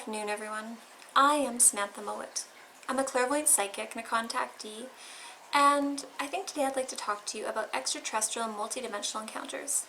afternoon, everyone. I am Samantha Mowat. I'm a clairvoyant psychic and a contactee, and I think today I'd like to talk to you about extraterrestrial and multidimensional encounters.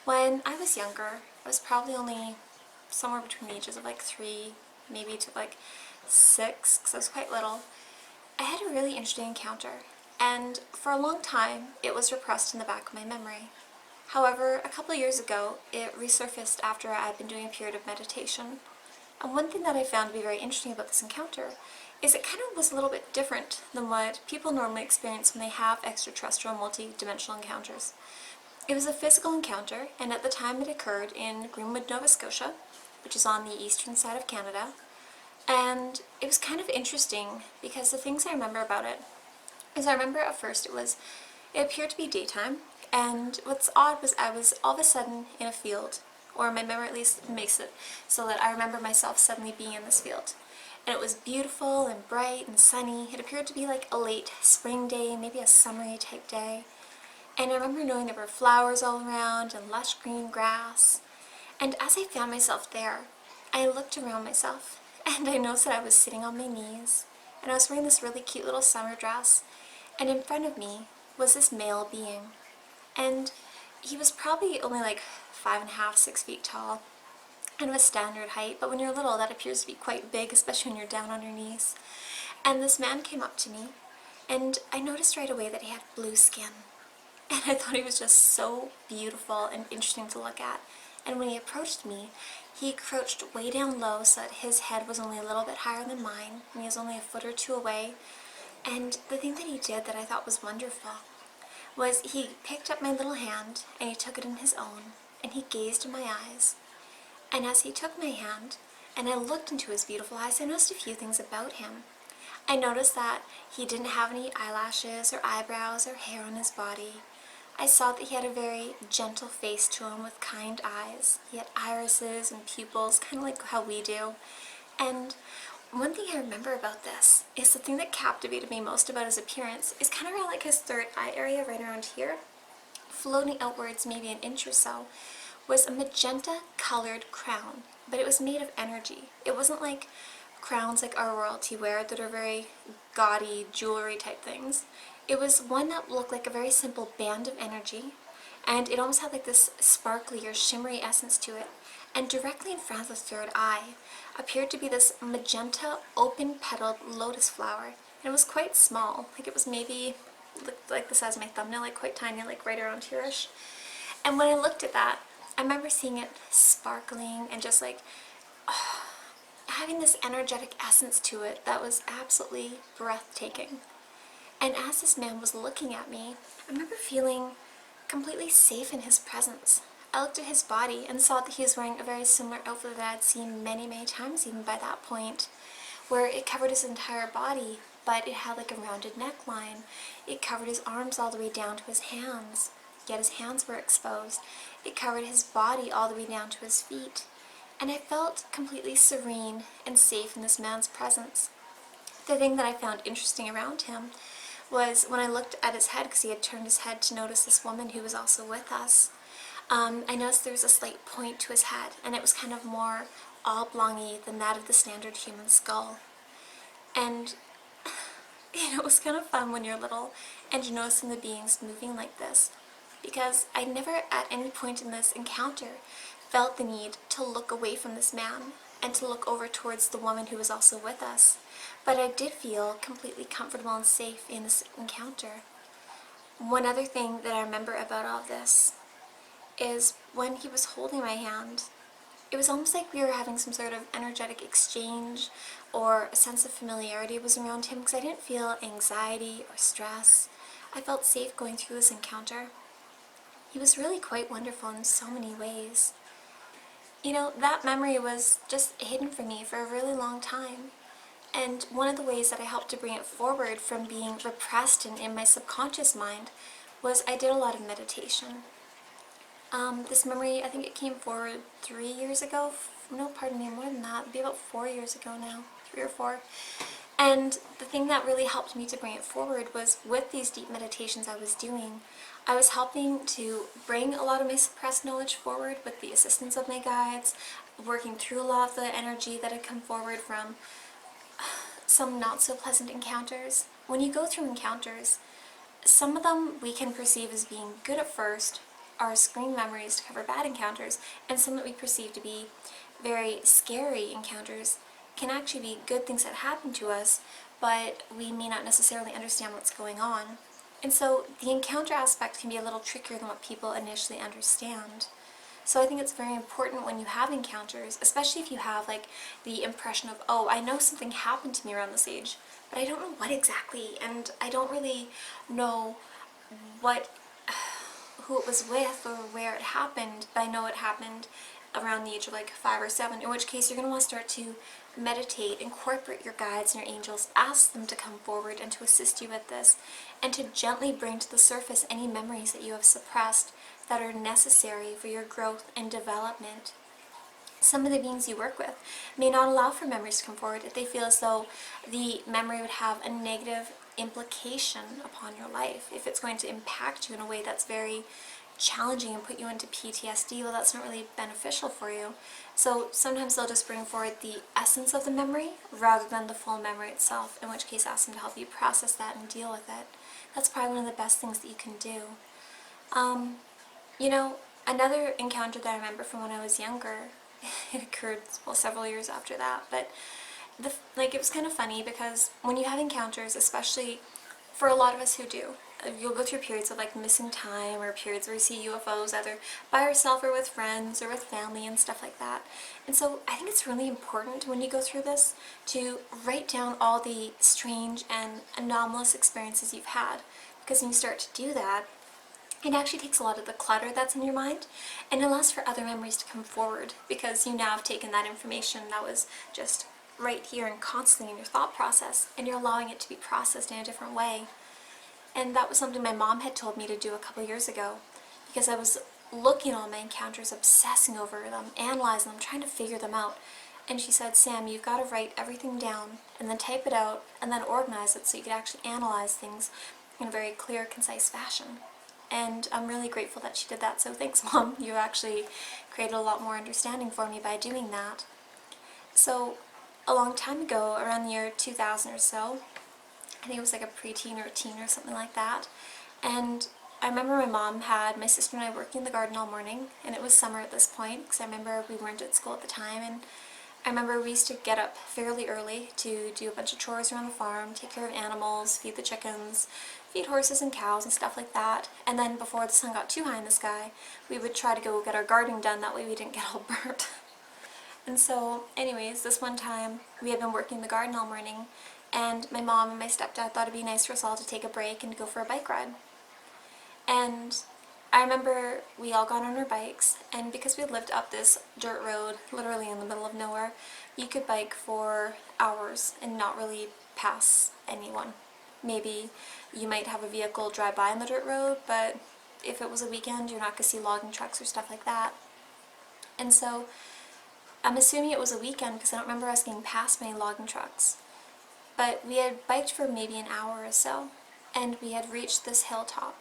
When I was younger, I was probably only somewhere between the ages of like 3, maybe to like 6, because I was quite little. I had a really interesting encounter, and for a long time it was repressed in the back of my memory. However, a couple of years ago, it resurfaced after I had been doing a period of meditation. And one thing that I found to be very interesting about this encounter is it kind of was a little bit different than what people normally experience when they have extraterrestrial multi-dimensional encounters. It was a physical encounter, and at the time it occurred in Greenwood, Nova Scotia, which is on the eastern side of Canada. And it was kind of interesting because the things I remember about it is I remember at first it appeared to be daytime, and what's odd was I was all of a sudden in a field, or my memory at least makes it so that I remember myself suddenly being in this field. And it was beautiful and bright and sunny. It appeared to be like a late spring day, maybe a summery type day. And I remember knowing there were flowers all around and lush green grass. And as I found myself there, I looked around myself and I noticed that I was sitting on my knees and I was wearing this really cute little summer dress. And in front of me was this male being. And he was probably only like 5.5, 6 feet tall, kind of a standard height, but when you're little that appears to be quite big, especially when you're down on your knees. And this man came up to me, and I noticed right away that he had blue skin. And I thought he was just so beautiful and interesting to look at. And when he approached me, he crouched way down low so that his head was only a little bit higher than mine, and he was only a foot or two away. And the thing that he did that I thought was wonderful was he picked up my little hand and he took it in his own and he gazed in my eyes. And as he took my hand and I looked into his beautiful eyes, I noticed a few things about him. I noticed that he didn't have any eyelashes or eyebrows or hair on his body. I saw that he had a very gentle face to him with kind eyes. He had irises and pupils, kind of like how we do. And one thing I remember about this is the thing that captivated me most about his appearance is kind of around like his third eye area, right around here, floating outwards maybe an inch or so, was a magenta colored crown, but it was made of energy. It wasn't like crowns like our royalty wear that are very gaudy jewelry type things. It was one that looked like a very simple band of energy, and it almost had like this sparkly or shimmery essence to it. And directly in front of the third eye appeared to be this magenta open-petaled lotus flower. And it was quite small, like it was maybe like the size of my thumbnail, like quite tiny, like right around here-ish. And when I looked at that, I remember seeing it sparkling and just like having this energetic essence to it that was absolutely breathtaking. And as this man was looking at me, I remember feeling completely safe in his presence. I looked at his body and saw that he was wearing a very similar outfit that I'd seen many, many times even by that point, where it covered his entire body, but it had like a rounded neckline. It covered his arms all the way down to his hands, yet his hands were exposed. It covered his body all the way down to his feet. And I felt completely serene and safe in this man's presence. The thing that I found interesting around him was when I looked at his head, because he had turned his head to notice this woman who was also with us. I noticed there was a slight point to his head, and it was kind of more oblong-y than that of the standard human skull. And it was kind of fun when you're little and you're noticing the beings moving like this, because I never at any point in this encounter felt the need to look away from this man and to look over towards the woman who was also with us. But I did feel completely comfortable and safe in this encounter. One other thing that I remember about all of this is when he was holding my hand, it was almost like we were having some sort of energetic exchange, or a sense of familiarity was around him, because I didn't feel anxiety or stress. I felt safe going through this encounter. He was really quite wonderful in so many ways. You know, that memory was just hidden from me for a really long time. And one of the ways that I helped to bring it forward from being repressed and in my subconscious mind was I did a lot of meditation. This memory, I think it came forward 3 years ago. No, pardon me, more than that. It'd be about 4 years ago now, 3 or 4. And the thing that really helped me to bring it forward was with these deep meditations I was doing, I was helping to bring a lot of my suppressed knowledge forward with the assistance of my guides, working through a lot of the energy that had come forward from some not so pleasant encounters. When you go through encounters, some of them we can perceive as being good at first, are screen memories to cover bad encounters, and some that we perceive to be very scary encounters can actually be good things that happen to us, but we may not necessarily understand what's going on. And so the encounter aspect can be a little trickier than what people initially understand. So I think it's very important when you have encounters, especially if you have like the impression of, oh, I know something happened to me around this age, but I don't know what exactly, and I don't really know what, who it was with or where it happened, but I know it happened around the age of like 5 or 7, in which case you're going to want to start to meditate, incorporate your guides and your angels, ask them to come forward and to assist you with this, and to gently bring to the surface any memories that you have suppressed that are necessary for your growth and development. Some of the beings you work with may not allow for memories to come forward if they feel as though the memory would have a negative implication upon your life. If it's going to impact you in a way that's very challenging and put you into PTSD, well, that's not really beneficial for you. So sometimes they'll just bring forward the essence of the memory rather than the full memory itself, in which case ask them to help you process that and deal with it. That's probably one of the best things that you can do. You know, another encounter that I remember from when I was younger, it occurred, well, several years after that, but it was kind of funny because when you have encounters, especially for a lot of us who do, you'll go through periods of like missing time or periods where you see UFOs either by yourself or with friends or with family and stuff like that. And so I think it's really important when you go through this to write down all the strange and anomalous experiences you've had, because when you start to do that, it actually takes a lot of the clutter that's in your mind and allows for other memories to come forward, because you now have taken that information that was just right here and constantly in your thought process, and you're allowing it to be processed in a different way. And that was something my mom had told me to do a couple years ago, because I was looking at all my encounters, obsessing over them, analyzing them, trying to figure them out. And she said, Sam, you've got to write everything down and then type it out and then organize it so you can actually analyze things in a very clear, concise fashion. And I'm really grateful that she did that, so thanks, Mom. You actually created a lot more understanding for me by doing that. So a long time ago, around the year 2000 or so, I think it was like a preteen or a teen or something like that, and I remember my mom had my sister and I working in the garden all morning, and it was summer at this point, because I remember we weren't at school at the time, and I remember we used to get up fairly early to do a bunch of chores around the farm, take care of animals, feed the chickens, feed horses and cows and stuff like that, and then before the sun got too high in the sky, we would try to go get our gardening done, that way we didn't get all burnt. And so, anyways, this one time, we had been working the garden all morning, and my mom and my stepdad thought it'd be nice for us all to take a break and go for a bike ride. And I remember we all got on our bikes, and because we lived up this dirt road, literally in the middle of nowhere, you could bike for hours and not really pass anyone. Maybe you might have a vehicle drive by on the dirt road, but if it was a weekend, you're not going to see logging trucks or stuff like that. And so I'm assuming it was a weekend because I don't remember us getting past many logging trucks. But we had biked for maybe an hour or so, and we had reached this hilltop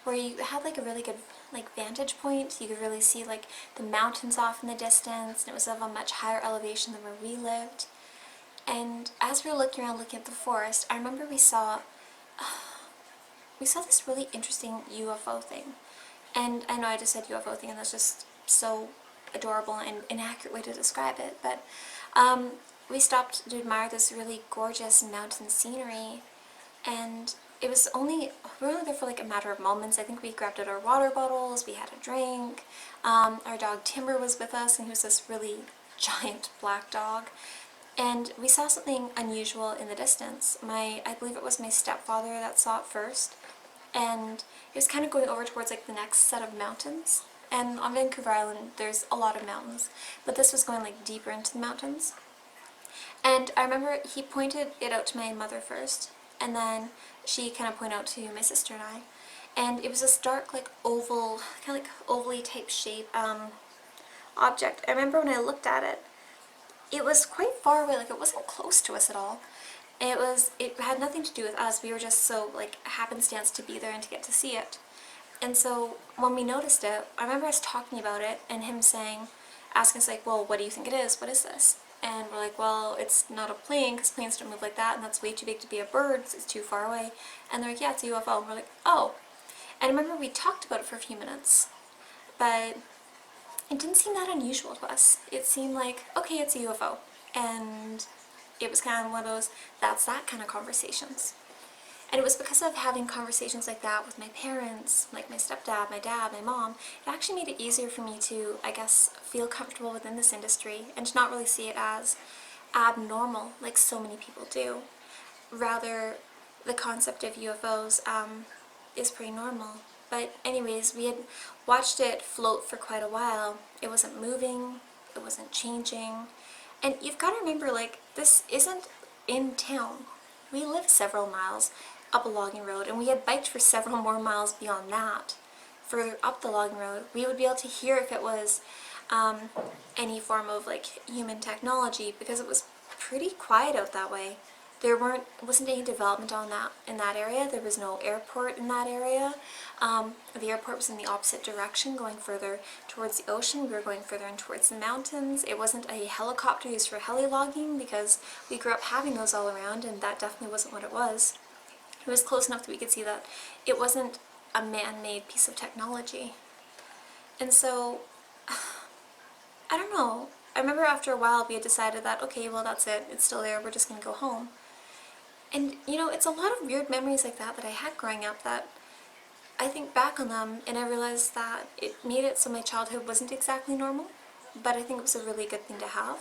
where you had like a really good like vantage point. You could really see like the mountains off in the distance, and it was of a much higher elevation than where we lived. And as we were looking around looking at the forest, I remember we saw this really interesting UFO thing. And I know I just said UFO thing, and that's just so adorable and inaccurate way to describe it, but we stopped to admire this really gorgeous mountain scenery, and we were only there for like a matter of moments. I think we grabbed out our water bottles, we had a drink, our dog Timber was with us, and he was this really giant black dog, and we saw something unusual in the distance. I believe it was my stepfather that saw it first, and it was kind of going over towards like the next set of mountains. And on Vancouver Island, there's a lot of mountains, but this was going like deeper into the mountains. And I remember he pointed it out to my mother first, and then she kind of pointed out to my sister and I. And it was this dark, like oval, kind of like ovally type shape object. I remember when I looked at it, it was quite far away, like it wasn't close to us at all. It had nothing to do with us. We were just so like happenstance to be there and to get to see it. And so when we noticed it, I remember us talking about it and him saying, asking us like, well, what do you think it is? What is this? And we're like, well, it's not a plane because planes don't move like that, and that's way too big to be a bird, it's too far away. And they're like, yeah, it's a UFO. And we're like, oh. And I remember we talked about it for a few minutes, but it didn't seem that unusual to us. It seemed like, okay, it's a UFO. And it was kind of one of those, that's that kind of conversations. And it was because of having conversations like that with my parents, like my stepdad, my dad, my mom, it actually made it easier for me to, I guess, feel comfortable within this industry and to not really see it as abnormal like so many people do. Rather, the concept of UFOs is pretty normal. But anyways, we had watched it float for quite a while. It wasn't moving, it wasn't changing. And you've got to remember, like, this isn't in town. We live several miles up a logging road, and we had biked for several more miles beyond that. Further up the logging road, we would be able to hear if it was any form of like human technology, because it was pretty quiet out that way. Wasn't any development on that in that area. There was no airport in that area. The airport was in the opposite direction, going further towards the ocean. We were going further in towards the mountains. It wasn't a helicopter used for heli logging, because we grew up having those all around, and that definitely wasn't what it was. It was close enough that we could see that it wasn't a man-made piece of technology. And so, I don't know. I remember after a while we had decided that, okay, well that's it. It's still there. We're just going to go home. And, you know, it's a lot of weird memories like that I had growing up that I think back on them and I realized that it made it so my childhood wasn't exactly normal, but I think it was a really good thing to have.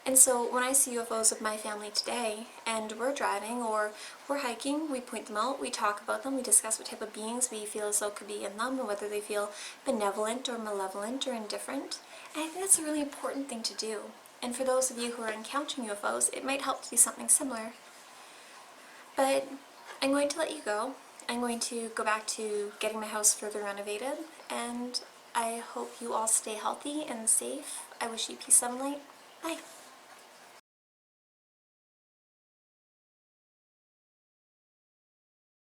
And so when I see UFOs with my family today, and we're driving or we're hiking, we point them out, we talk about them, we discuss what type of beings we feel as though could be in them, and whether they feel benevolent or malevolent or indifferent. And I think that's a really important thing to do. And for those of you who are encountering UFOs, it might help to do something similar. But I'm going to let you go. I'm going to go back to getting my house further renovated, and I hope you all stay healthy and safe. I wish you peace, love, and light. Bye.